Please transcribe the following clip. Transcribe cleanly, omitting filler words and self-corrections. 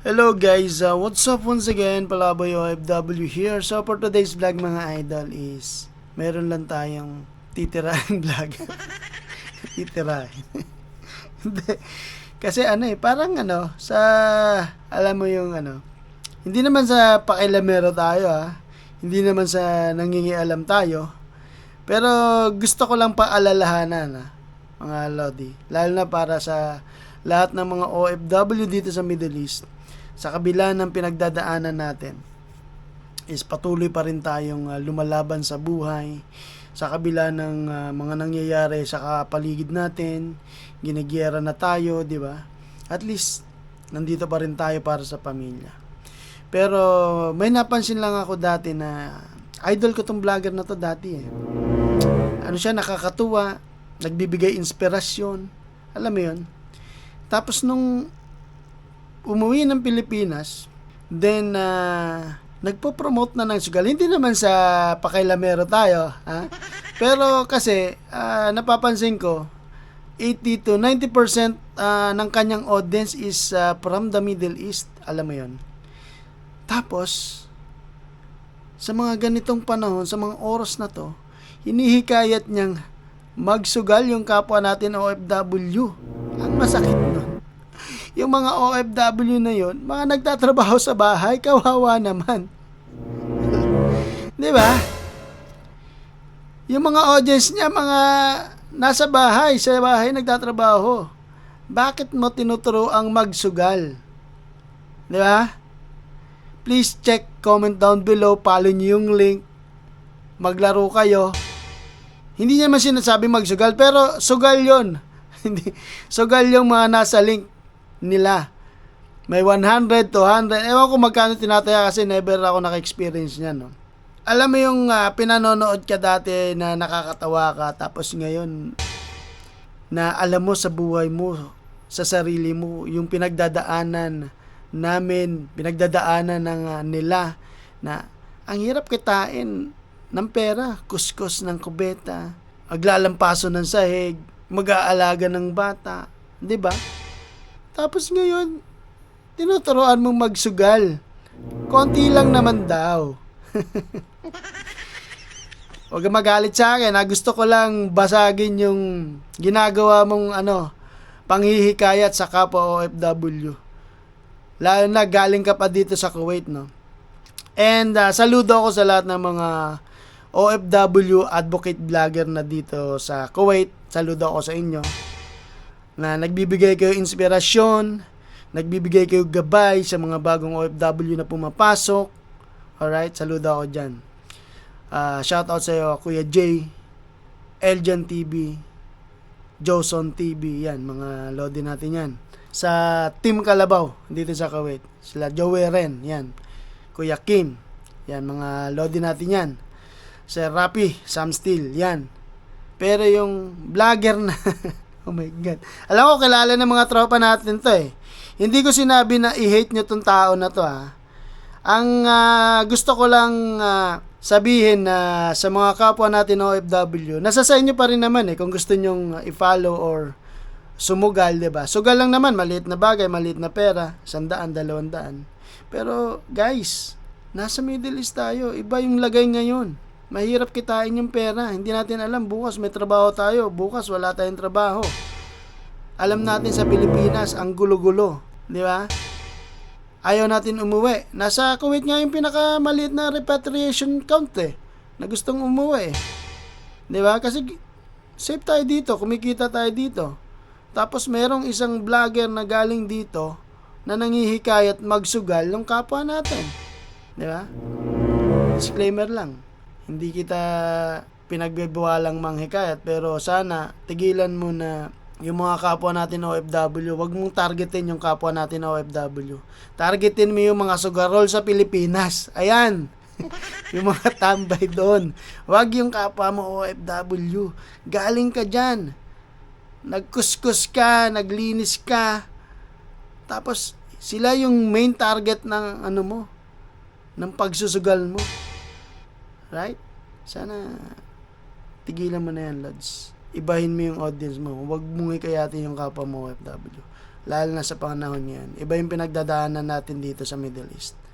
Hello guys, what's up once again? Palaboy OFW here. So for today's vlog mga idol is meron lang tayong titirahin vlog. Titirahin. Hindi. Kasi parang sa alam mo yung hindi naman sa pakilamero tayo Hindi naman sa nangingialam tayo. Pero gusto ko lang paalalahanan mga Lodi. Lalo na para sa lahat ng mga OFW dito sa Middle East. Sa kabila ng pinagdadaanan natin is patuloy pa rin tayong lumalaban sa buhay. Sa kabila ng mga nangyayari sa paligid natin, ginigiyera na tayo, di ba? At least nandito pa rin tayo para sa pamilya. Pero may napansin lang ako dati na idol ko tong vlogger na to dati siya, nakakatuwa, nagbibigay inspirasyon, alam mo yun. Tapos nung umuwi ng Pilipinas, then nagpo-promote na ng sugal. Hindi naman sa pakilamero tayo, pero kasi napapansin ko 80 to 90% ng kanyang audience is from the Middle East, alam mo yon. Tapos sa mga ganitong panahon, sa mga oras na to, hinihikayat niyang magsugal yung kapwa natin OFW. Ang masakit nun, yung mga OFW na yon, mga nagtatrabaho sa bahay, kawawa naman. Di ba? Yung mga audience niya, mga nasa bahay, sa bahay nagtatrabaho. Bakit mo tinuturo ang magsugal? Di ba? Please check, comment down below, follow niyo yung link, maglaro kayo. Hindi niya man sinasabi magsugal, pero sugal yon. Hindi, sugal yung mga nasa link nila. May 100, 200. Ewan ko magkano tinataya kasi never ako naka-experience niyan, no? Alam mo yung pinanonood ka dati na nakakatawa ka, tapos ngayon na alam mo sa buhay mo, sa sarili mo, yung pinagdadaanan namin, pinagdadaanan ng nila, na ang hirap kitain ng pera, kuskus ng kubeta, maglalampaso ng sahig, mag-aalaga ng bata, 'di ba? Tapos ngayon, tinuturoan mong magsugal. Konti lang naman daw. Huwag kang magalit sa akin. Gusto ko lang basagin yung ginagawa mong panghihikayat sa kapwa OFW. Lalo na galing ka pa dito sa Kuwait, no? And saludo ako sa lahat ng mga OFW advocate vlogger na dito sa Kuwait. Saludo ako sa inyo na nagbibigay kayo inspirasyon, nagbibigay kayo gabay sa mga bagong OFW na pumapasok. Alright, saludo ako dyan. Shout out sa iyo, Kuya Jay, Eljan TV, Joson TV, yan, mga lodi natin yan. Sa Team Kalabaw, dito sa Kuwait, sila Joey Ren, yan. Kuya Kim, yan, mga lodi natin yan. Sa Rapi, Sam Steel, yan. Pero yung vlogger na oh my God. Alam ko, kilala ng mga tropa natin to Hindi ko sinabi na i-hate nyo tong tao na to Ang gusto ko lang sabihin na sa mga kapwa natin OFW, nasa sa inyo pa rin naman kung gusto nyong i-follow or sumugal, diba? Sugal lang naman, maliit na bagay, maliit na pera, 100, 200. Pero guys, nasa Middle East tayo, iba yung lagay ngayon. Mahirap kitain yung pera. Hindi natin alam, bukas may trabaho tayo, bukas wala tayong trabaho. Alam natin sa Pilipinas, ang gulo-gulo, di ba? Ayaw natin umuwi. Nasa Kuwait nga yung pinakamaliit na repatriation count na gustong umuwi. Di ba? Kasi safe tayo dito, kumikita tayo dito. Tapos merong isang vlogger na galing dito na nangihikayat magsugal ng kapwa natin. Di ba? Disclaimer lang. Hindi kita pinagbibawalang manghikayat, pero sana tigilan mo na yung mga kapwa natin OFW. Huwag mong targetin yung kapwa natin OFW. Targetin mo yung mga sugarol sa Pilipinas. Ayan. Yung mga tambay doon. Huwag yung kapwa mo OFW. Galing ka dyan. Nagkuskus ka, naglinis ka. Tapos sila yung main target ng ng pagsusugal mo. Right? Sana tigilan mo na yan, lads. Ibahin mo yung audience mo. Huwag mong hikayatin yung kapwa mo OFW. Lalo na sa panahon ngayon. Iba yung pinagdadaanan natin dito sa Middle East.